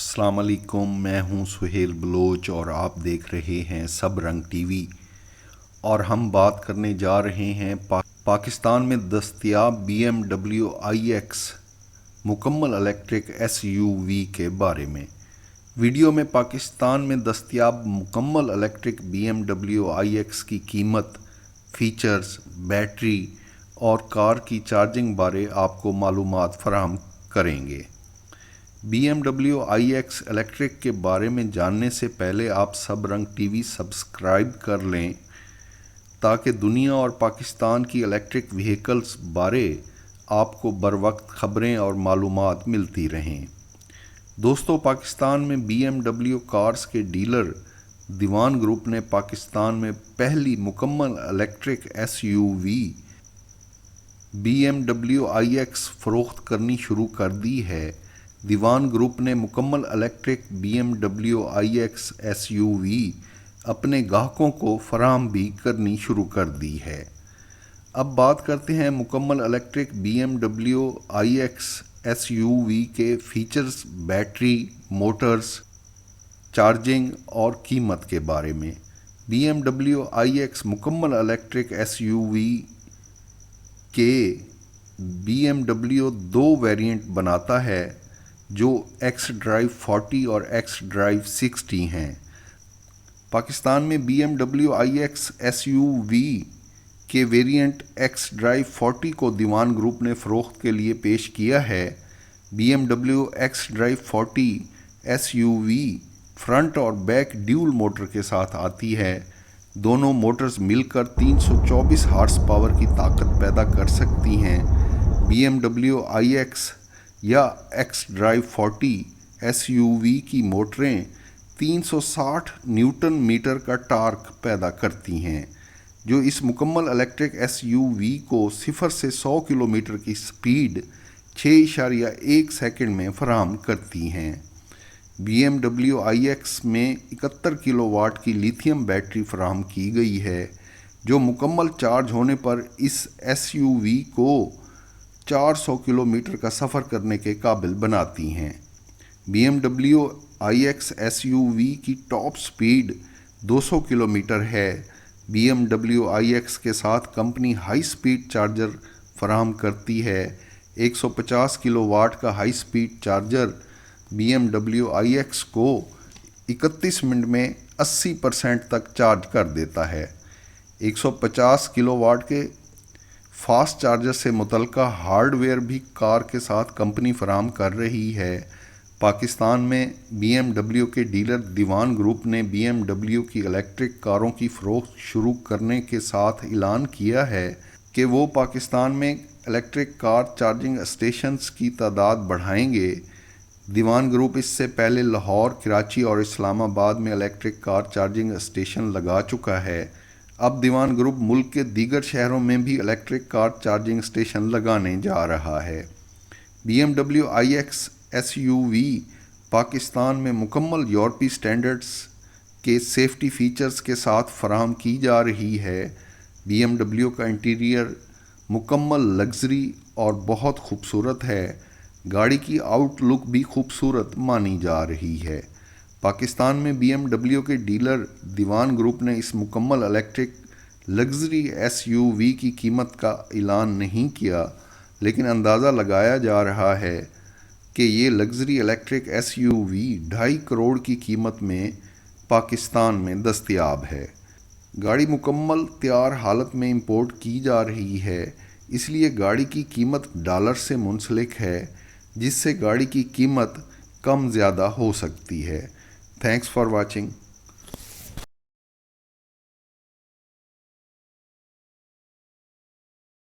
अस्सलाम वालेकुम, मैं हूं सुहेल बलोच और आप देख रहे हैं सब रंग टीवी। और हम बात करने जा रहे हैं पाकिस्तान में दस्तयाब BMW iX मुकम्मल इलेक्ट्रिक SUV के बारे में। वीडियो में पाकिस्तान में दस्तयाब मुकम्मल इलेक्ट्रिक BMW iX की कीमत, फीचर्स, बैटरी और कार की चार्जिंग बारे आपको मालूमात फराहम करेंगे। BMW iX इलेक्ट्रिक के बारे में जानने से पहले आप सब रंग टीवी सब्सक्राइब कर लें ताकि दुनिया और पाकिस्तान की इलेक्ट्रिक व्हीकल्स बारे आपको बर वक्त खबरें और मालूमात मिलती रहें। दोस्तों, पाकिस्तान में BMW कार्स के डीलर दीवान ग्रुप ने पाकिस्तान में पहली मुकम्मल इलेक्ट्रिक SUV BMW iX फ़रोख्त करनी शुरू कर दी है। दीवान ग्रुप ने मुकम्मल इलेक्ट्रिक BMW iX SUV अपने ग्राहकों को फराहम भी करनी शुरू कर दी है। अब बात करते हैं मुकम्मल इलेक्ट्रिक BMW iX SUV के फीचर्स, बैटरी, मोटर्स, चार्जिंग और कीमत के बारे में। BMW iX मुकम्मल इलेक्ट्रिक SUV के BMW दो वेरिएंट बनाता है जो xDrive 40 और xDrive 60 हैं। पाकिस्तान में BMW iX SUV के वेरिएंट xDrive 40 को दीवान ग्रुप ने फ़रोख्त के लिए पेश किया है। BMW xDrive 40 SUV फ्रंट और बैक ड्यूल मोटर के साथ आती है। दोनों मोटर्स मिलकर 324 हार्स पावर की ताकत पैदा कर सकती हैं। BMW iX या xDrive 40 SUV की मोटरें 360 न्यूटन मीटर का टार्क पैदा करती हैं, जो इस मुकम्मल इलेक्ट्रिक SUV को 0 से 100 किलोमीटर की स्पीड 6.1 सेकंड में फराहम करती हैं। BMW iX में 71 किलोवाट की लिथियम बैटरी फराहम की गई है, जो मुकम्मल चार्ज होने पर इस SUV को 400 किलोमीटर का सफ़र करने के काबिल बनाती हैं। BMW iX SUV की टॉप स्पीड 200 किलोमीटर है। BMW iX के साथ कंपनी हाई स्पीड चार्जर फराहम करती है। 150 किलोवाट का high speed charger BMW iX को 31 मिनट में 80% तक चार्ज कर देता है। 150 किलोवाट के फास्ट चार्जर से मुतल्लिका हार्डवेयर भी कार के साथ कंपनी फराहम कर रही है। पाकिस्तान में BMW के डीलर दीवान ग्रुप ने BMW की इलेक्ट्रिक कारों की फ़रोख्त शुरू करने के साथ ऐलान किया है कि वो पाकिस्तान में इलेक्ट्रिक कार चार्जिंग स्टेशंस की तादाद बढ़ाएंगे। दीवान ग्रुप इससे पहले लाहौर, कराची और इस्लामाबाद में इलेक्ट्रिक कार चार्जिंग स्टेशन लगा चुका है। अब दीवान ग्रुप मुल्क के दीगर शहरों में भी इलेक्ट्रिक कार चार्जिंग स्टेशन लगाने जा रहा है। BMW iX SUV पाकिस्तान में मुकम्मल यूरोपीय स्टैंडर्ड्स के सेफ्टी फीचर्स के साथ फराहम की जा रही है। BMW का इंटीरियर मुकम्मल लग्जरी और बहुत खूबसूरत है। गाड़ी की आउटलुक भी खूबसूरत मानी जा रही है। पाकिस्तान में BMW के डीलर दीवान ग्रुप ने इस मुकम्मल इलेक्ट्रिक लग्जरी SUV की कीमत का ऐलान नहीं किया, लेकिन अंदाज़ा लगाया जा रहा है कि ये लग्जरी इलेक्ट्रिक SUV 2.5 करोड़ की कीमत में पाकिस्तान में दस्तयाब है। गाड़ी मुकम्मल तैयार हालत में इंपोर्ट की जा रही है, इसलिए गाड़ी की कीमत डॉलर से मुंसलिक है, जिससे गाड़ी की कीमत कम ज़्यादा हो सकती है। Thanks for watching.